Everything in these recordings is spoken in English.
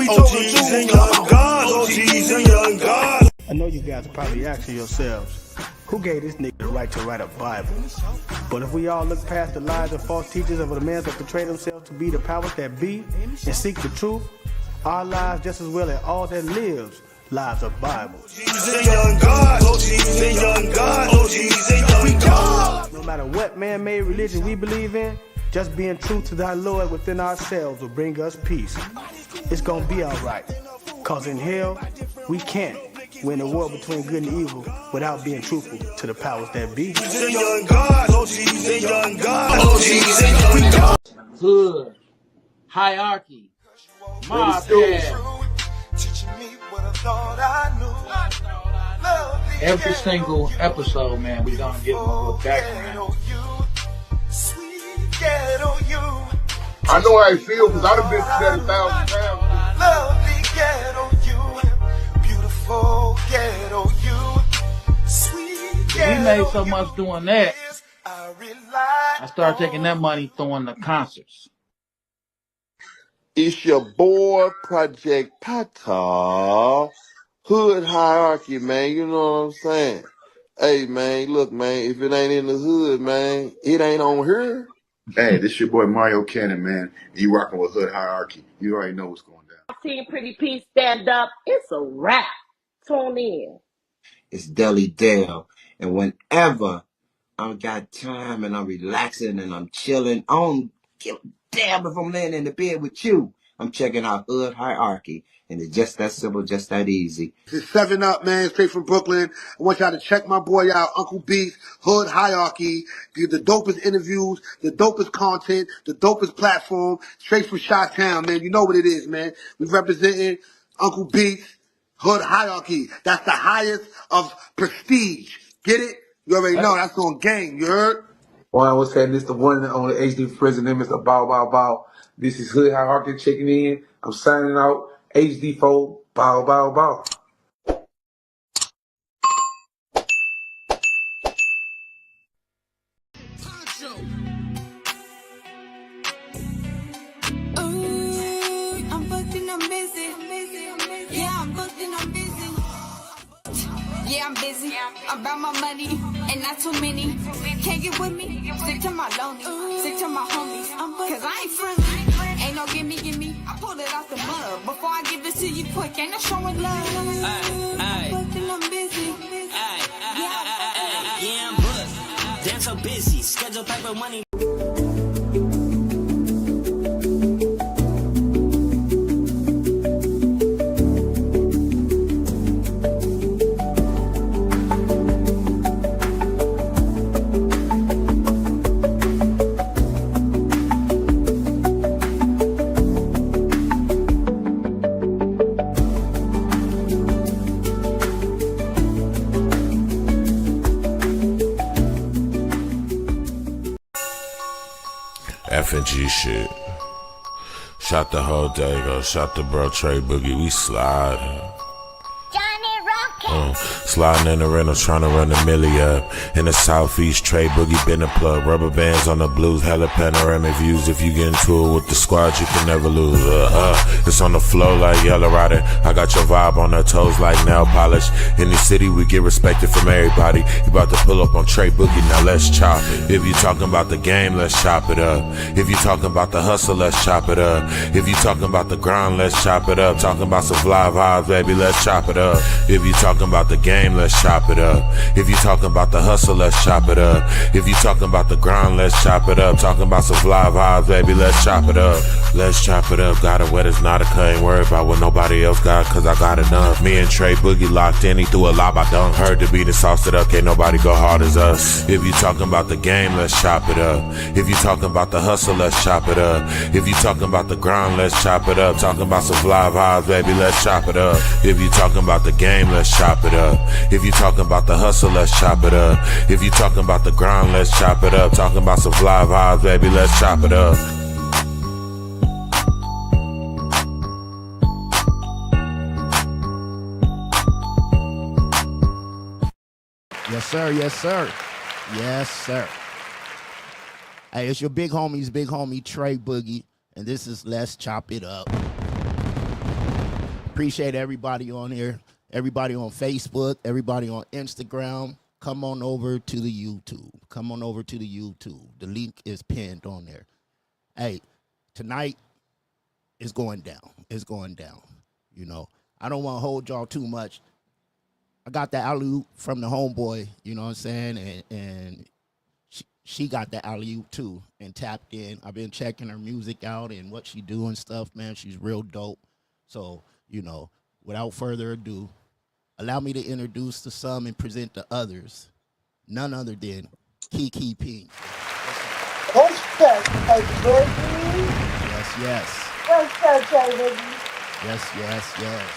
we talking to? Young gods, OGs and young gods. I know you guys are probably asking yourselves, who gave this nigga the right to write a Bible? But if we all look past the lies and false teachers of the men that portray themselves to be the powers that be and seek the truth, our lives just as well as all that lives lives are Bible. No matter what man-made religion we believe in, just being true to thy Lord within ourselves will bring us peace. It's gonna be alright, cause in hell, we can't win the war between good and evil without being truthful to the powers that be. Hood, hierarchy, mob pad. Every single episode, man, we gonna give them a little background. I know how I feel because I've been through that 1,000 times. Lovely ghetto you, beautiful ghetto you, sweet ghetto. We made so much doing that. I started taking that money, throwing the concerts. It's your boy, Project Pata. Hood hierarchy, man. You know what I'm saying? Hey, man, look, man, if it ain't in the hood, man, it ain't on here. Hey, this your boy Mario Cannon, man. You rocking with Hood Hierarchy. You already know what's going down. Team Pretty P stand up. It's a wrap. Tune in. It's Deli Dale. And whenever I got time and I'm relaxing and I'm chilling, I don't give a damn if I'm laying in the bed with you. I'm checking out Hood Hierarchy. And it's just that simple, just that easy. It's 7 Up, man, straight from Brooklyn. I want y'all to check my boy out, Uncle Beats, Hood Hierarchy. Get the dopest interviews, the dopest content, the dopest platform, straight from Chi-Town, man. You know what it is, man. We representing Uncle Beats, Hood Hierarchy. That's the highest of prestige. Get it? You already know. That's on game. You heard? Well, I was saying this the one and only HD president, Mr. Bow Bow Bow. This is Hood Hierarchy checking in. I'm signing out. HD4, bow, bow, bow. I'm booked and I'm busy. Yeah, I'm booked and I'm busy. Yeah, I'm busy. I'm about my money and not too many. Can't get with me. Stick to my lonely. Stick to my homies. Cause I ain't friendly. Ain't no gimme. I pulled it out the mud. Before I give it to you quick, ain't no showing love. I'm booked and I'm busy. Yeah, I'm booked. Damn so busy. Schedule paper money. F&G shit. Shot the whole day, go. Shot the bro Trey Boogie. We sliding. Sliding in the rental, trying to run the milli up. In the southeast, Trey Boogie been a plug. Rubber bands on the blues, hella panoramic views. If you get into it with the squad, you can never lose. It's on the flow like Yellow Rider. I got your vibe on her toes like nail polish. In the city, we get respected from everybody. You about to pull up on Trey Boogie, now let's chop. If you talking about the game, let's chop it up. If you talking about the hustle, let's chop it up. If you talking about the grind, let's chop it up. Talking about some fly vibes, baby, let's chop it up. If you talking about the game, let's chop it up. If you talking about the hustle, let's chop it up. If you talking about the grind, let's chop it up. Talking about some fly vibes, baby, let's chop it up. Let's chop it up. Got it wet, it's not a cut. Ain't worried about what nobody else got, cause I got enough. Me and Trey Boogie locked in, he threw a lob, I dunk. Heard the beat and sauced it up, can't nobody go hard as us. If you talking about the game, let's chop it up. If you talking about the hustle, let's chop it up. If you talking about the grind, let's chop it up. Talking about some fly vibes, baby, let's chop it up. If you talking about the game, let's chop it up. If you talking about the hustle, let's chop it up. If you talking about the grind, let's chop it up. Talking about some fly vibes, baby, let's chop it up. Yes, sir. Yes, sir. Yes, sir. Hey, it's your big homie Trey Boogie, and this is Let's Chop It Up. Appreciate everybody on here, everybody on Facebook, everybody on Instagram. Come on over to the YouTube. Come on over to the YouTube. The link is pinned on there. Hey, tonight is going down. It's going down. You know, I don't want to hold y'all too much. I got the alley-oop from the homeboy, you know what I'm saying? And she got the alley-oop too and tapped in. I've been checking her music out and what she do and stuff, man. She's real dope. So, you know, without further ado, allow me to introduce to some and present to others. None other than KeiKei Pinkx. What's up, baby? Yes, yes. What's up, baby? Yes, yes, yes.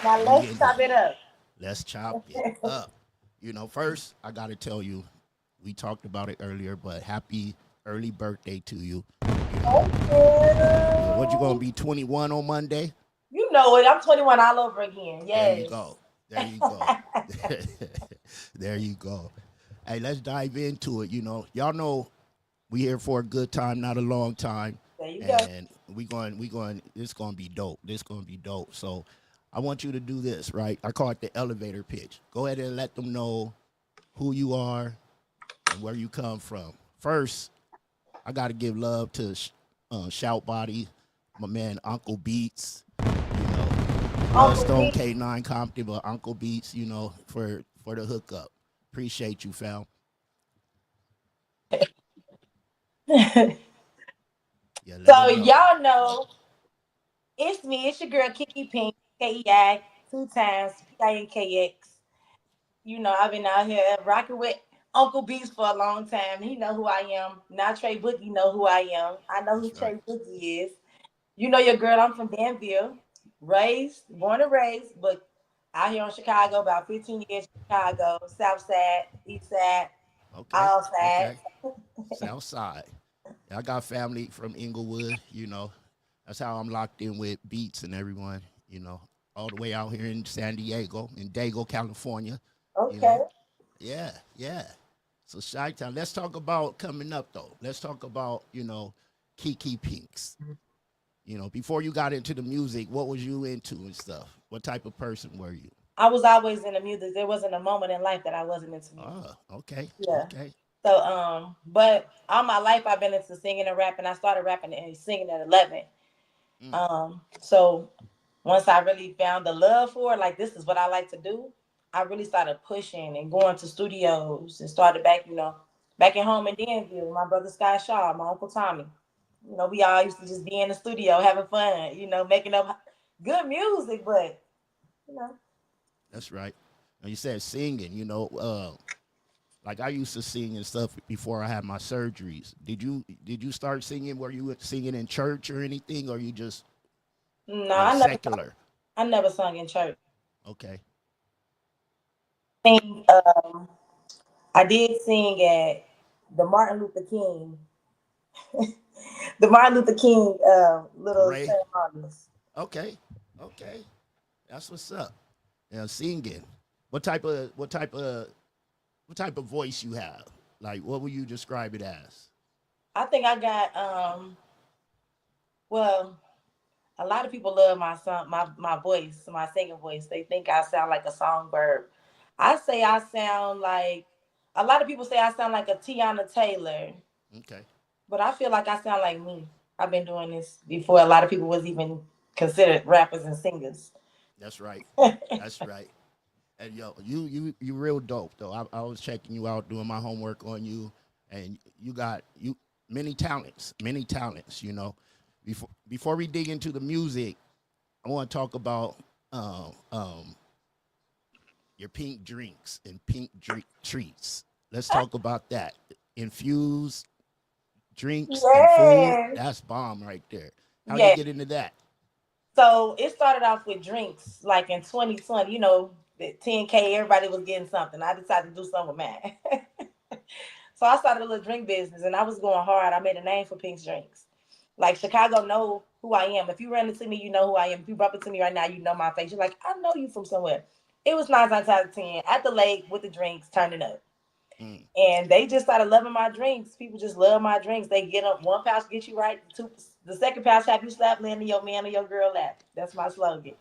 Now let's chop it up. Let's chop it up. You know, first, I got to tell you, we talked about it earlier, but happy early birthday to you. Thank you. What, you going to be 21 on Monday? You know it. I'm 21 all over again. Yes. There you go. There you go. There you go. Hey, let's dive into it. You know, y'all know we here for a good time, not a long time. There you go. go. And it's going to be dope. This going to be dope. So I want you to do this, right? I call it the elevator pitch. Go ahead and let them know who you are and where you come from. First, I got to give love to Shout Body, my man Uncle Beats, you know, Bloodstone K9 Compton, but Uncle Beats, you know, for the hookup. Appreciate you, fam. Yeah, so y'all know it's me. It's your girl KeiKei Pinkx, KEI 2 times PINKX. You know, I've been out here rocking with Uncle Beast for a long time. He know who I am. Now Trey Boogie know who I am. I know who Trey Boogie is. You know your girl, I'm from Danville. Born and raised, but out here in Chicago, about 15 years in Chicago, South Side, East Side, all sides. Okay. South Side. I got family from Inglewood, you know. That's how I'm locked in with Beats and everyone, you know, all the way out here in San Diego, in Dago, California. Okay. You know? Yeah, yeah. So Chi-Town, let's talk about coming up though. Let's talk about, you know, KeiKei Pinkx. You know, before you got into the music, what was you into and stuff? What type of person were you? I was always into music. There wasn't a moment in life that I wasn't into music. Oh, okay. Yeah. Okay. So, but all my life I've been into singing and rapping. I started rapping and singing at 11. So once I really found the love for it, like this is what I like to do, I really started pushing and going to studios and started back, you know, back at home in Danville. My brother Sky Shaw, my uncle Tommy. You know, we all used to just be in the studio having fun, you know, making up good music, but you know. That's right. And you said singing, you know, like I used to sing and stuff before I had my surgeries. Did you start singing? Were you singing in church or anything, or you just no? Secular. I never sung in church. Okay. I did sing at the Martin Luther King, the Martin Luther King little ceremonies. Okay. Okay. That's what's up. Yeah, singing. What type of voice you have? Like, what would you describe it as? I think I got well, a lot of people love my song, my voice, my singing voice. They think I sound like a songbird. I say I sound like a lot of people say I sound like a Tiana Taylor. Okay. But I feel like I sound like me. I've been doing this before a lot of people was even considered rappers and singers. That's right. That's right. And yo, you real dope though. I was checking you out, doing my homework on you, and you got many talents, you know. Before we dig into the music, I want to talk about your pink drinks and pink treats. Let's talk about that. Infused drinks and food. That's bomb right there. How you get into that? So it started off with drinks, like in 2020, you know, the 10K, everybody was getting something. I decided to do something with mine. So I started a little drink business and I was going hard. I made a name for Pinkx Drinks. Like Chicago know who I am. If you run into me, you know who I am. If you bump into me right now, you know my face. You're like, I know you from somewhere. It was 9 times out of 10 at the lake with the drinks, turning up. And they just started loving my drinks. People just love my drinks. They get up, 1 pouch get you right. The second pouch have you slap land in your man or your girl lap. That's my slogan.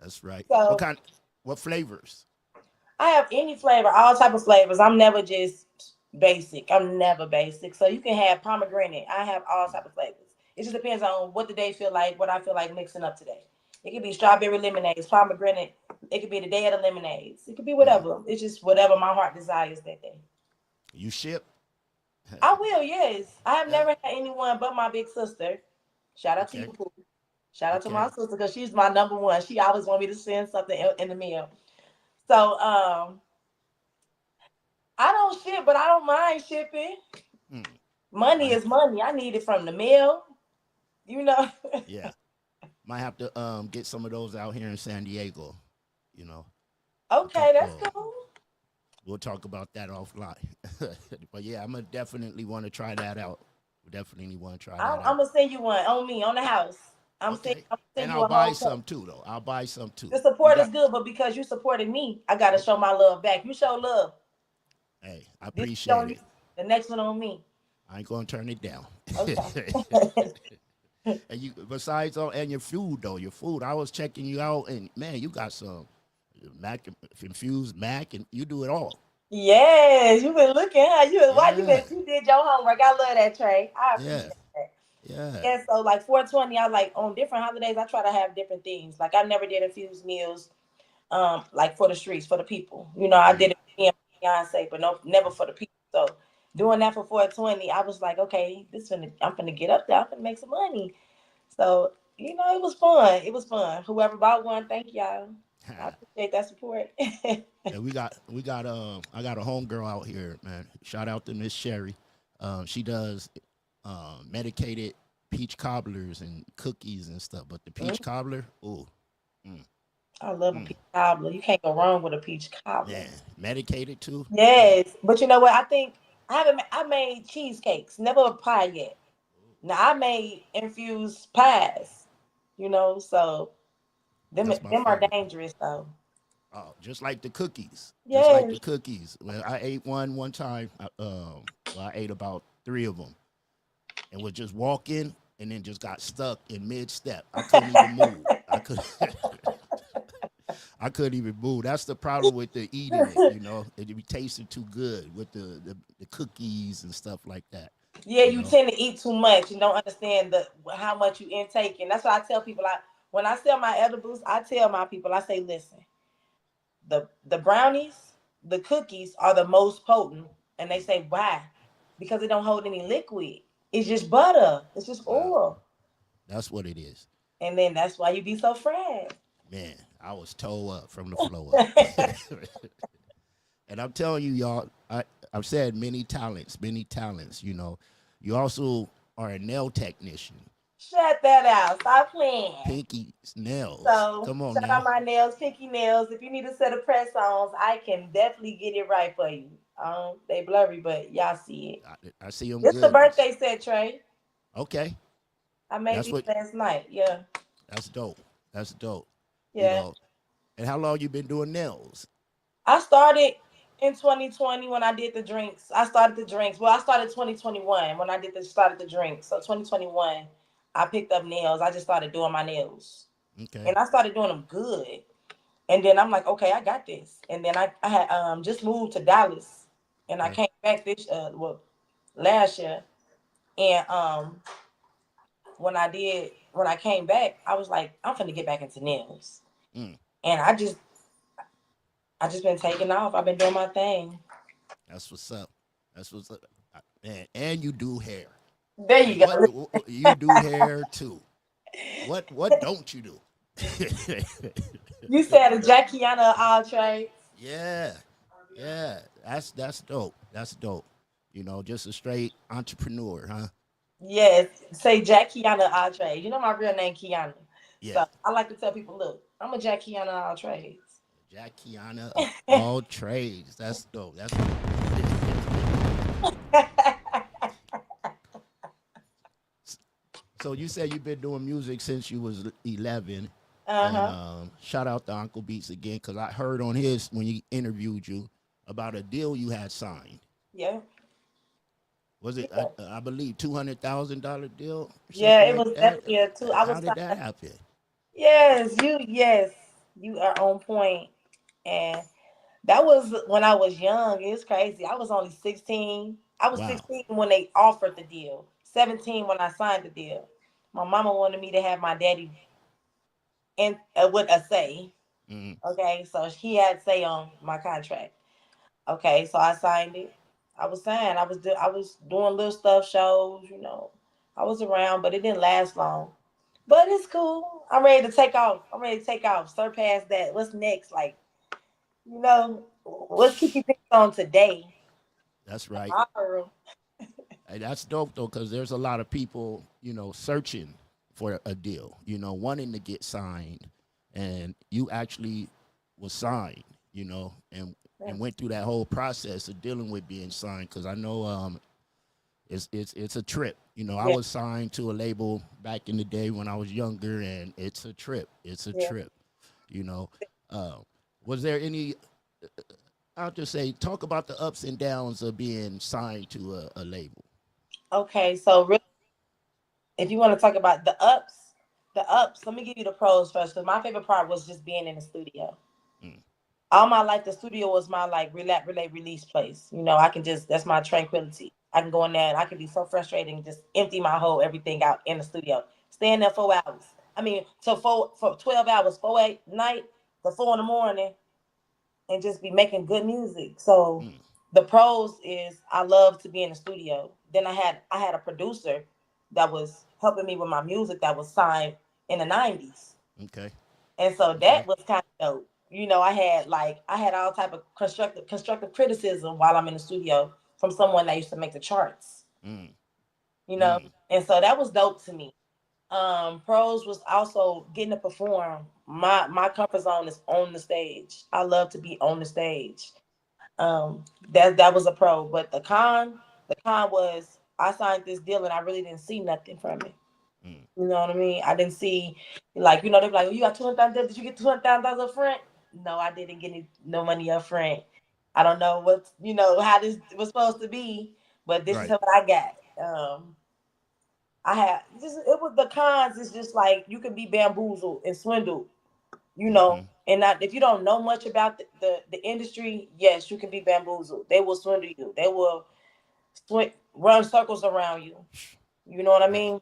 That's right. So What flavors? I have any flavor, all type of flavors. I'm never just basic. I'm never basic. So you can have pomegranate. I have all type of flavors. It just depends on what the day feel like, what I feel like mixing up today. It could be strawberry lemonades, pomegranate. It could be the day of the lemonades. It could be whatever. It's just whatever my heart desires that day. You ship? I will, yes. I have Yeah. never had anyone but my big sister. Shout out to you, Okay. Pooh. Shout out to Okay. my sister because she's my number one. She always want me to send something in the mail. So I don't ship, but I don't mind shipping. Hmm. Money is money. I need it from the mail. You know. Yeah. Might have to get some of those out here in San Diego. You know. Okay, that's cool. We'll talk about that offline. But yeah, I'm gonna definitely want to try that out. Definitely want to try that out. I'm gonna send you one on me on the house. I'm Okay. send And you I'll a buy whole some too, though. I'll buy some too. The support is good, but because you supported me, I gotta show my love back. You show love. Hey, I This appreciate on it. you. The next one on me. I ain't gonna turn it down. Okay. And you, besides all, and your food though, your food. I was checking you out, and man, you got some mac infused mac, and you do it all. Yes, you been looking, huh? Yeah, You did your homework. I love that, Trey. I yeah, appreciate that. yeah. And so like 420, I like on different holidays, I try to have different things. Like I never did infused meals, like for the streets, for the people. You know, I did it for me and Beyonce, but no, never for the people. So doing that for 420, I was like, okay, I'm finna get up there. I'm finna make some money. So, you know, it was fun. It was fun. Whoever bought one, thank y'all. I appreciate that support. Yeah, I got a homegirl out here, man. Shout out to Miss Sherry. She does medicated peach cobblers and cookies and stuff. But the peach cobbler, ooh, I love a peach cobbler. You can't go wrong with a peach cobbler. man, medicated too. Yes, but you know what? I think I made cheesecakes, never a pie yet. Now I made infused pies, you know, so That's my them are favorite. dangerous though. Oh, just like the cookies. Just like the Yes. cookies. Well, I ate one time. Well, I ate about 3 of them, and was just walking, and then just got stuck in mid step. I couldn't even move. I couldn't even move. That's the problem with the eating it. You know, it be tasting too good with the cookies and stuff like that. Yeah, You you know. tend to eat too much and don't understand how much you intake. And that's why I tell people when I sell my edibles, I tell my people, I say, listen, the brownies, the cookies are the most potent. And they say, why? Because it don't hold any liquid. It's just butter. It's just Wow, oil. that's what it is. And then that's why you be so fried. Man, I was toe up from the flow up. And I'm telling you, y'all, I've said many talents, you know. You also are a nail technician. Shut that out. Stop playing. Pinky's nails. So Come on shout out now. my nails, Pinky Nails. If you need a set of press-ons, I can definitely get it right for you. They blurry, but y'all see it. I see them This the good. birthday set, Trey. Okay. I made these last night. Yeah. That's dope. That's dope. You Yeah. know, and how long you been doing nails? I started in 2020 when I did the drinks. I started the drinks. Well, I started 2021 when I started the drinks. So 2021, I picked up nails. I just started doing my nails. Okay. And I started doing them good. And then I'm like, okay, I got this. And then I had just moved to Dallas, and I came back last year. And when I came back, I was like, I'm finna get back into nails. And I just been taking off. I've been doing my thing. That's what's up. That's what's up. Man, and you do hair. There you go. You do hair too. What don't you do? You said a Jackiana of all trades. Yeah. That's dope. That's dope. You know, just a straight entrepreneur, huh? Yes. Say Jackiana of all trades. You know my real name, Kiana. Yeah. So I like to tell people, look, I'm a Jackiana of all trades. Jackiana of all trades. That's dope. That's So you said you've been doing music since you was 11. And shout out to Uncle Beats again, because I heard on his when he interviewed you about a deal you had signed. Yeah. Was it? I believe $200,000 deal. Yeah, it was like definitely a two. How did that happen? Yes, you are on point. And that was when I was young. It's crazy. I was only 16. I was Wow. 16 when they offered the deal. 17 when I signed the deal. My mama wanted me to have my daddy in with a say. Mm, Okay, so he had say on my contract. Okay, so I signed it. I was signed. I was doing little stuff, shows. I was around, but it didn't last long. But it's cool. I'm ready to take off. I'm ready to take off. Surpass that. What's next? Like, what's keeping Pinkx on today? that's right. Tomorrow. Hey, that's dope though, because there's a lot of people, searching for a deal, wanting to get signed, and you actually was signed, and went through that whole process of dealing with being signed. Because I know it's a trip. I Yeah. was signed to a label back in the day when I was younger, and it's a trip. It's a Yeah. trip. You know, uh, was there any? I'll just say, talk about the ups and downs of being signed to a label. Okay, so really, if you want to talk about the ups, let me give you the pros first. Because my favorite part was just being in the studio. Mm, All my life, the studio was my like relax, relate, release place. I can just that's my tranquility. I can go in there and I can be so frustrated and just empty my whole everything out in the studio. Stay in there 4 hours. I mean, so for 12 hours, 4 at night to 4 in the morning, and just be making good music. So mm, the pros is I love to be in the studio. Then I had a producer that was helping me with my music that was signed in the 90s. okay. And so Okay. that was kind of dope. I had all type of constructive criticism while I'm in the studio from someone that used to make the charts. Mm, You know, mm, and so that was dope to me. Pros was also getting to perform. My comfort zone is on the stage. I love to be on the stage. That was a pro. But the con was I signed this deal and I really didn't see nothing from it. mm. You know what I mean? I didn't see, like, they're like, oh, you got 200,000. Did you get $200,000 up front? No, I didn't get no money up front. I don't know how this was supposed to be, but this is Right. what I got. I had just it was the cons. It's just like you can be bamboozled and swindled, Mm-hmm. and not if you don't know much about the industry. Yes, you can be bamboozled. They will swindle you. They will run circles around you. You know what I Yeah. mean?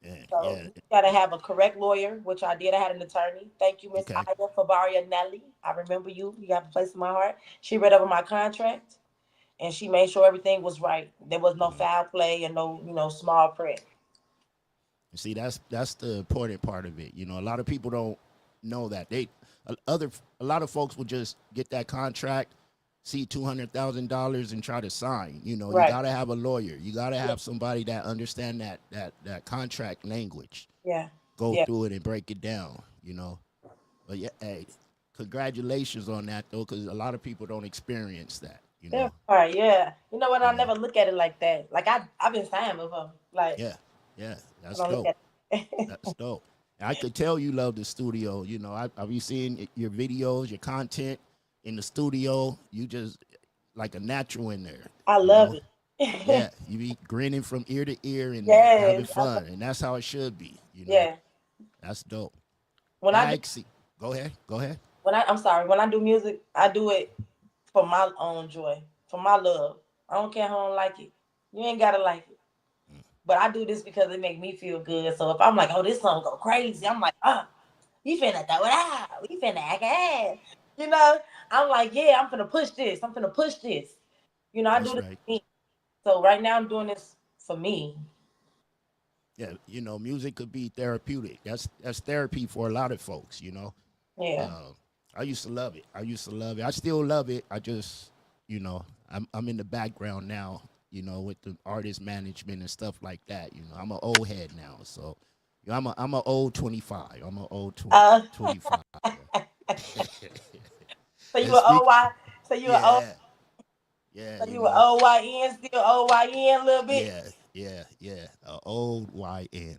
Yeah. So Yeah. you gotta have a correct lawyer, which I did. I had an attorney. Thank you, Miss Okay. Ida Fabaria Nelly. I remember you. You have a place in my heart. She read over my contract and she made sure everything was right. There was no Mm. foul play and no, small print. See, that's the important part of it. A lot of people don't know that a lot of folks will just get that contract, see $200,000 and try to sign. You Right. got to have a lawyer. You got to have somebody that understand that contract language. Yeah. Go Yeah. through it and break it down. But yeah, hey, congratulations on that though, because a lot of people don't experience that. Yeah. All right. Yeah. You know what? You I know. never look at it like that. Like I've been signed before. Like Yeah, yeah, I that's don't look dope. at it. That's dope. And I could tell you love the studio. I be seeing your videos, your content in the studio. You just like a natural in there. I You love know. it. Yeah, you be grinning from ear to ear in there, having Yes. fun, and that's how it should be. Yeah. That's dope. When I do Bagsy, go ahead, go ahead. I'm sorry, when I do music, I do it for my own joy, for my love. I don't care who don't like it. You ain't gotta like it. But I do this because it make me feel good. So if I'm like, oh, this song go crazy, I'm like, oh, you finna throw it out. You finna act ass. You know, I'm like, yeah, I'm finna push this. I'm finna push this. I do That's this right. for me. So right now I'm doing this for me. Yeah, music could be therapeutic. That's therapy for a lot of folks. Yeah. Uh, I used to love it. I still love it. I just, I'm in the background now. With the artist management and stuff like that. I'm an old head now, so I'm an old 25. I'm an old 25. So you And an speak, OY, so you an O yeah, yeah, so you an OYN, still OYN a little bit. yeah, yeah, yeah. Old YN.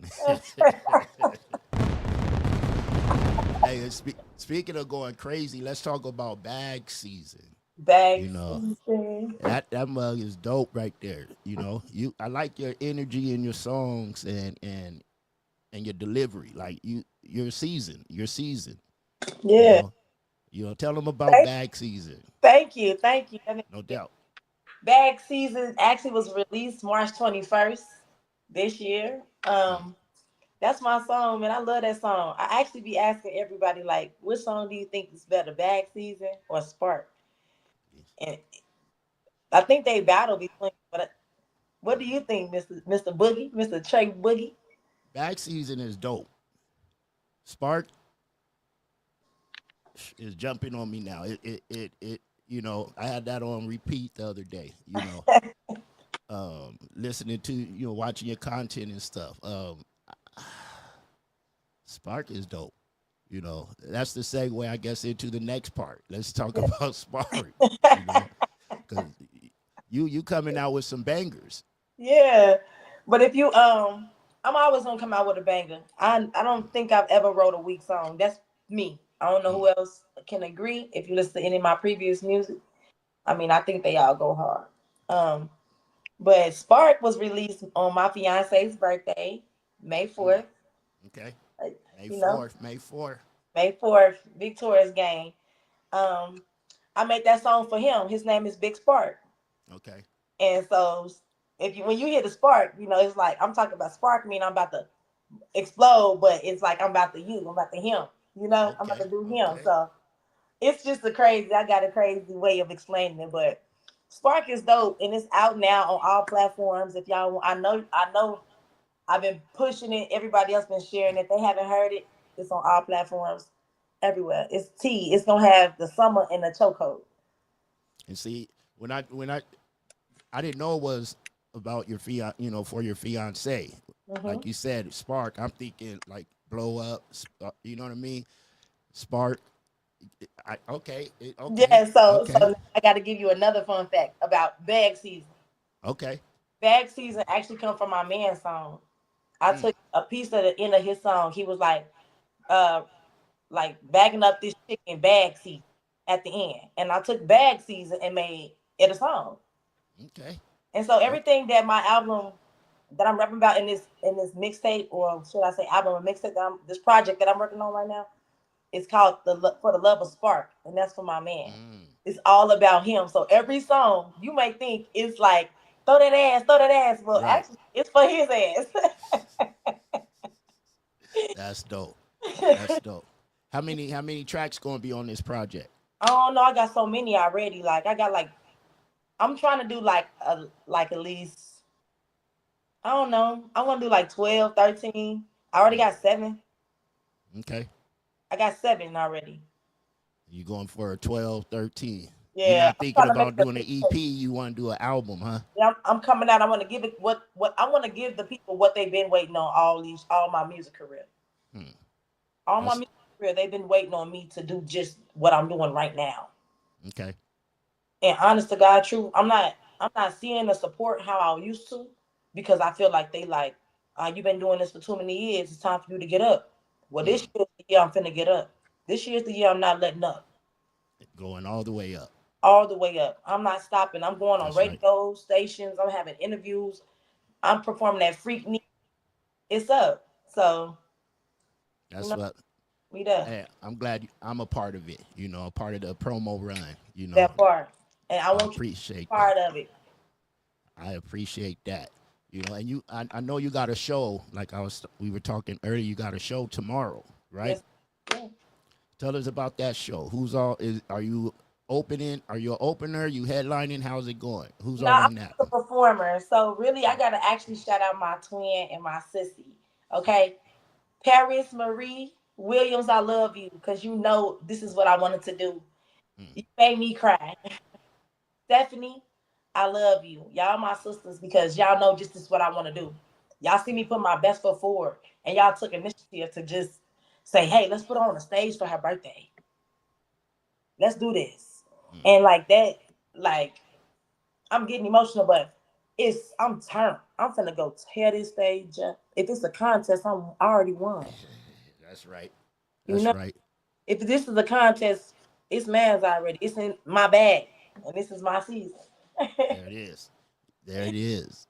Hey, and speaking of going crazy, let's talk about bag season. You Bags. know, that mug is dope right there. I like your energy in your songs, and and your delivery. Like you're seasoned. You're seasoned. Yeah. Tell them about bag season. Thank you. No doubt. Bag season actually was released March 21st this year. That's my song, man. I love that song. I actually be asking everybody, like, which song do you think is better, Bag Season or Spark? And I think they battle between. But what do you think, Mr. Boogie, Mr. Trey Boogie? Bag season is dope. Spark is jumping on me now. It I had that on repeat the other day. Listening to watching your content and stuff. Spark is dope. That's the segue, I guess, into the next part. Let's talk about Spark. Because you coming out with some bangers. Yeah, but if you I'm always gonna come out with a banger. I don't think I've ever wrote a weak song. That's me. I don't know who else can agree. If you listen to any of my previous music, I mean, I think they all go hard. But Spark was released on my fiance's birthday, May 4th. Okay. May You 4th. May 4th. May 4th, Victoria's game. I made that song for him. His name is Big Spark. Okay. And so when you hear the spark, it's like I'm talking about spark, mean I'm about to explode, but it's like I'm about to I'm about to him. I'm about to do him. So it's just I got a crazy way of explaining it, but Spark is dope and it's out now on all platforms. If y'all I know I've been pushing it, everybody else been sharing it. If they haven't heard it, it's on all platforms everywhere. It's It's gonna have the summer in the chokehold. And see, when I didn't know it was about your for your fiance. Like you said, Spark. I'm thinking like blow up. You know what I mean? Spark. Okay. Yeah. So I got to give you another fun fact about Bag Season. Okay. Bag Season actually come from my man's song. I took a piece of the end of his song. He was like bagging up this chicken bag season at the end, and I took Bag Season and made it a song. Okay. And so everything that my album that I'm rapping about in this mixtape, or should I say album or mixtape, this project that I'm working on right now, it's called For the Love of Spark, and that's for my man. It's all about him. So every song you may think it's like throw that ass. Well, actually, it's for his ass. That's dope. That's dope. How many tracks gonna be on this project? I don't know. I got so many already. Like I got I'm trying to do like at least, I don't know. I want to do like 12, 13. I already got 7. Okay. I got 7 already. You going for a 12, 13? Yeah. You're not thinking about doing an EP. You want to do an album, huh? Yeah, I'm coming out. I want to give it what I want to give the people what they've been waiting on all my music career. All my music career, they've been waiting on me to do just what I'm doing right now. Okay. And honest to God, true, I'm not seeing the support how I used to, because I feel like they like, you've been doing this for too many years. It's time for you to get up. Well, this year's the year I'm finna get up. This year's the year I'm not letting up. Going all the way up. All the way up. I'm not stopping. I'm going on radio stations. I'm having interviews. I'm performing at Freak Me. It's up. So that's what we done. Hey, I'm glad I'm a part of it. A part of the promo run. That part, and I want appreciate you part of it. I appreciate that. And I know you got a show. Like we were talking earlier. You got a show tomorrow, right? Yes. Tell us about that show. Are you opening? Are you an opener? You headlining? How's it going? Who's all on that? I'm a performer. So really, I gotta actually shout out my twin and my sissy. Okay, Paris Marie Williams, I love you because this is what I wanted to do. You made me cry. Stephanie, I love you. Y'all my sisters because y'all know just this is what I want to do. Y'all see me put my best foot forward, and y'all took initiative to just say, hey, let's put her on the stage for her birthday. Let's do this. And like that, like, I'm getting emotional, but I'm turned. I'm finna go tear this stage up. If it's a contest, I already won. That's right. That's right. If this is a contest, it's man's already. It's in my bag, and this is my season. There it is. There it is.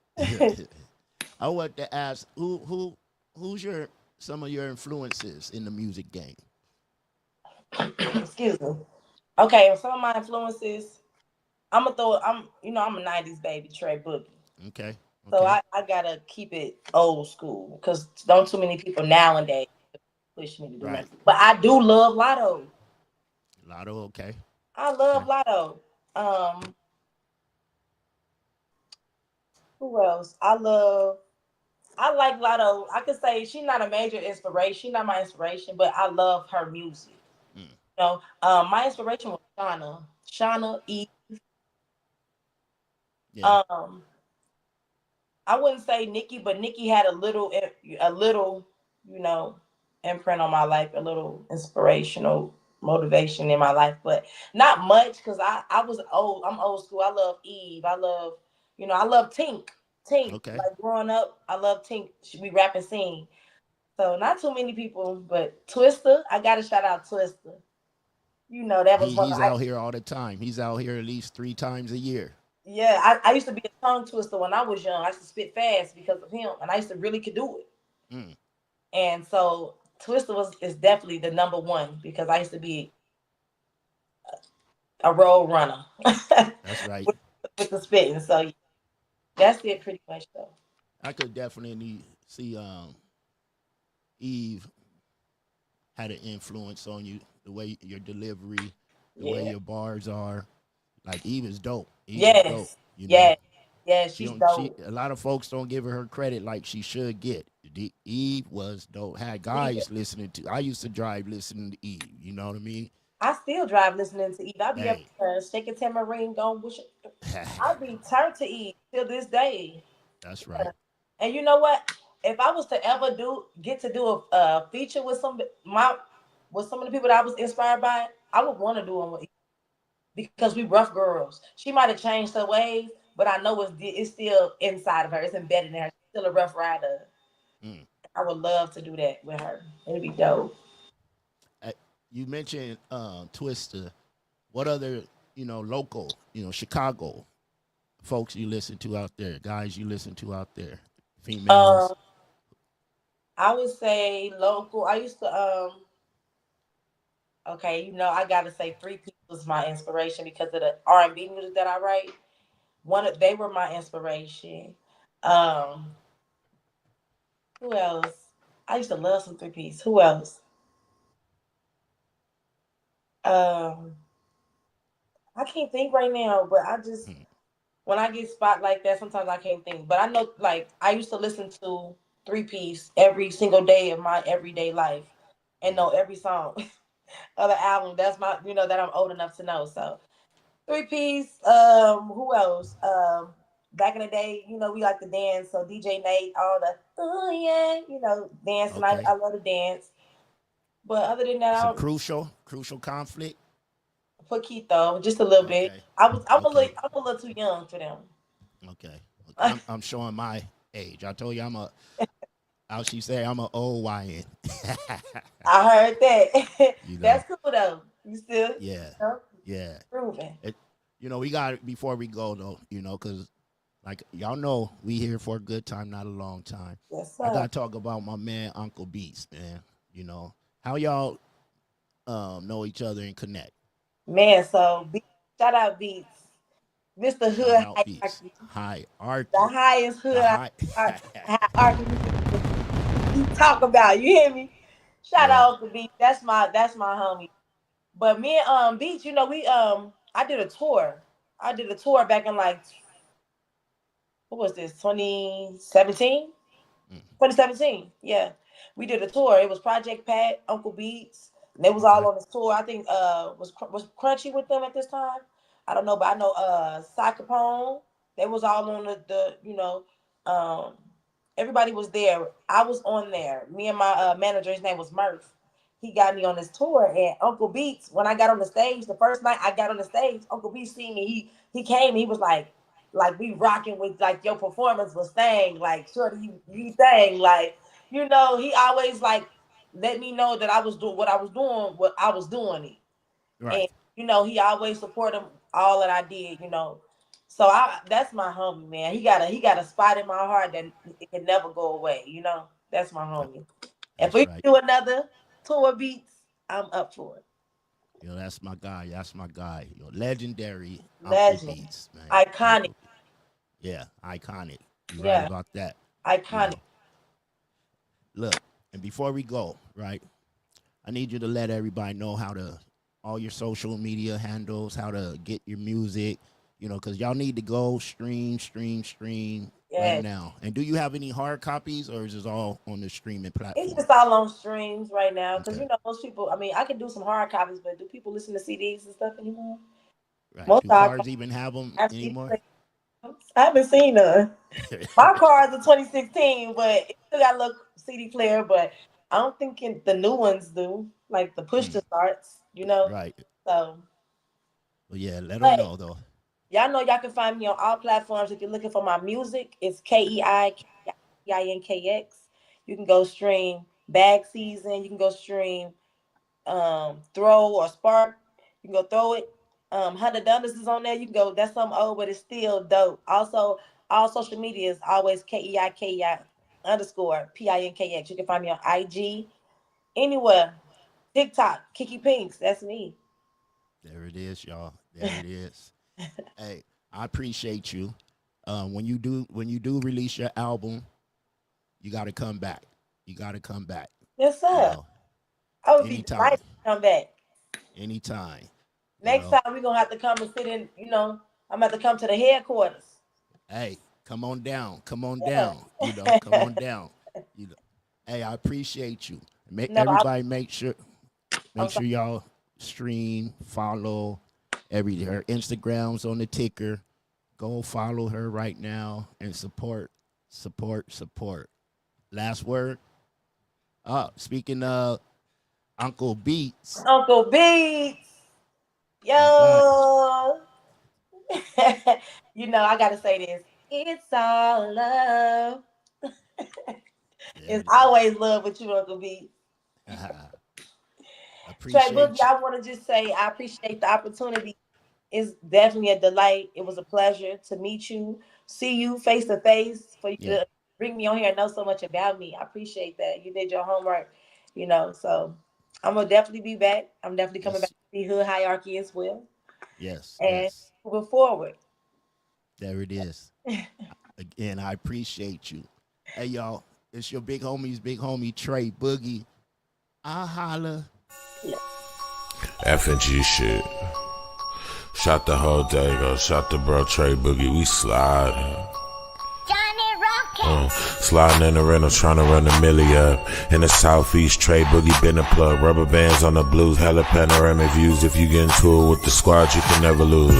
I want to ask who's your some of your influences in the music game? Excuse me. Okay, some of my influences. I'm a '90s baby, Trey Boogie. Okay. So Okay. I gotta keep it old school because don't too many people nowadays push me to do Right. nothing. But I do love Lotto. Lotto. Okay. I Okay. love Lotto. Who else? I like Lotto. I could say she's not a major inspiration. She's not my inspiration, but I love her music. Mm. My inspiration was Shauna E. Yeah. Um, I wouldn't say Nikki, but Nikki had a little, you know, imprint on my life, a little inspirational motivation in my life, but not much because I was old. I'm old school. I love Eve. I love Tink. Tink, Okay. like growing up, I love Tink. We rap and sing. So not too many people, but Twister, I gotta shout out Twister. That was one. He's out here all the time. He's out here at least 3 times a year. Yeah, I used to be a tongue twister when I was young. I used to spit fast because of him, and I used to really could do it. Mm. And so Twister is definitely the number one because I used to be a road runner That's right. with the spitting. So that's it pretty much though. I could definitely see Eve had an influence on you, the way your delivery, the way Yeah. your bars are. Like Eve is dope. Eve is dope. Yes. Yeah. Yeah, She she's don't. She dope. a lot of folks don't give her credit like she should get. Eve was dope. Had guys listening to. I used to drive listening to Eve. You know what I mean? I still drive listening to Eve. I be up Hey. shaking tambourine, going wish. I be turned to Eve till this day. That's right. And you know what? If I was to ever get to do a feature with some of the people that I was inspired by, I would want to do them with Eve because we rough girls. She might have changed her ways, but I know it's still inside of her. It's embedded in her. She's still a rough rider. Mm. I would love to do that with her. It'd be dope. You mentioned Twister. What other local Chicago folks you listen to out there? Guys you listen to out there? Females? I would say local. I used to okay, I gotta say Three Piece was my inspiration because of the R&B music that I write. They were my inspiration. Um, who else? I used to love some Three Piece. Who else? Um, I can't think right now, but I just when I get spot like that, sometimes I can't think. But I know, like, I used to listen to Three Piece every single day of my everyday life and know every song of the album. That's that I'm old enough to know. So Three Piece. Who else? Back in the day, we like to dance. So DJ Nate, all the oh yeah, dancing. Okay. I love to dance. But other than that, I Some don't crucial conflict. put Keith just a little bit. Okay. I'm a little too young for them. Okay. I'm showing my age. I told you how she say I'm an old YN. I heard that. That's cool though. You still, Yeah. Yeah. proving. We got before we go though, because like y'all know, we here for a good time, not a long time. Yes, I sir. gotta talk about my man Uncle Beats, man. How y'all know each other and connect. Man, so shout out Beats, Mr. Shout Hood out Beats. Hierarchy, the Hierarchy. highest The hood high. hierarchy you talk about. You hear me? Shout Yeah. out Uncle Beats. That's my homie. But me and Beats, we I did a tour. I did a tour back in like what was this 2017? 2017, yeah. We did a tour. It was Project Pat, Uncle Beats. And they was all Okay. on this tour. I think was Crunchy with them at this time. I don't know, but I know Cy Capone. They was all on um everybody was there. I was on there. Me and my manager, his name was Murph. He got me on this tour. And Uncle Beats, when I got on the stage, the first night I got on the stage, Uncle Beats seen me. He came, he was like we rocking with like your performance was staying like shorty you sang like he always like let me know that I was doing what I was doing it. Right. And he always supported all that I did. So that's my homie, man. He got a spot in my heart that it can never go away. That's my homie. If we do another tour beats, I'm up for it. Yo, that's my guy. That's my guy. Yo, legendary Legend. Uncle Beats, man. Iconic. Yeah, iconic. You Yeah. right about that. Iconic. You know. Look, and before we go, right, I need you to let everybody know all your social media handles, how to get your music, you know, because y'all need to go stream right now. And do you have any hard copies, or is it all on the streaming platform? It's just all on streams right now, because you know most people. I mean, I can do some hard copies, but do people listen to CDs and stuff anymore? Right. Most do cars even have them anymore? I haven't seen none. My car is a 2016, but it still got a little CD player. But I don't think the new ones do, like the push to starts. You know, right? So, well, yeah, let them know though. Y'all know y'all can find me on all platforms. If you're looking for my music, it's KeiKX. You can go stream Bag Season. You can go stream Throw or Spark. You can go Throw It. 100 Dunners is on there. You can go. That's something old, but it's still dope. Also, all social media is always KeiKei_Pinkx. You can find me on IG, anywhere. TikTok, Pinkx. That's me. There it is, y'all. There it is. Hey, I appreciate you. When you do release your album, you got to come back. You got to come back. Yes, sir. You know, I would be right to come back. Anytime. Next time we're gonna have to come and sit in. You know, I'm gonna have to come to the headquarters. Hey, come on down. Come on down. You know, come on down. You know, hey, I appreciate you. Make sure y'all stream, follow her Instagram's on the ticker. Go follow her right now and support. Last word. Speaking of Uncle Beats. Uncle Beats. Yo. You know, I gotta say this. It's all love. It's always love with you, Uncle Beats. Trey Boogie, I want to just say I appreciate the opportunity. It's definitely a delight. It was a pleasure to meet you, see you face to face, for you to bring me on here and know so much about me. I appreciate that. You did your homework, you know. So I'm gonna definitely be back. I'm definitely coming back to the Hood Hierarchy as well. Yes. And moving forward. There it is. Again, I appreciate you. Hey, y'all, it's your big homie Trey Boogie. I holla. F and G shit. Shot the whole day, go shot the bro Trey Boogie. We slide. Sliding in the rental, trying to run the millie up. In the southeast, Trey Boogie been a plug. Rubber bands on the blues, hella panoramic views. If you get into it with the squad, you can never lose.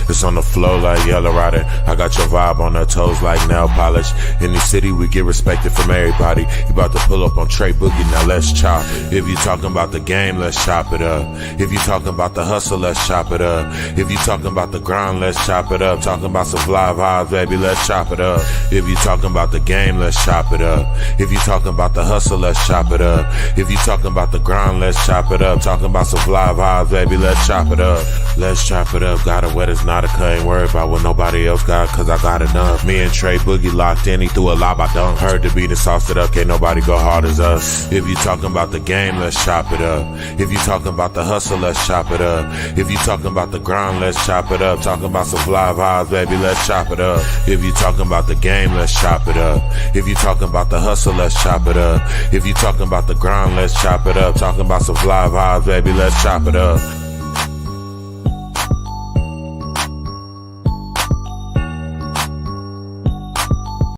It's on the flow like Yellow Rider. I got your vibe on her toes like nail polish. In the city, we get respected from everybody. You about to pull up on Trey Boogie, now let's chop. If you talking about the game, let's chop it up. If you talking about the hustle, let's chop it up. If you talking about the grind, let's chop it up. Talking about some fly vibes, baby, let's chop it up. If you talking about the game, let's chop it up. If you talking about the hustle, let's chop it up. If you talking about the grind, let's chop it up. Talking about some fly vibes, baby, let's chop it up. Let's chop it up. Got a wet, it's not a cut. Ain't worried about what nobody else got, cause I got enough. Me and Trey Boogie locked in, he threw a lob, I dunk. Heard the beat and sauced it up, can't nobody go hard as us. If you talking about the game, let's chop it up. If you talking about the hustle, let's chop it up. If you talking about the grind, let's chop it up. Talking about some fly vibes, baby, let's chop it up. If you talking about the game, let's chop it up. If you talking about the hustle, let's chop it up. If you talking about the grind, let's chop it up. Talking about some fly vibes, baby, let's chop it up.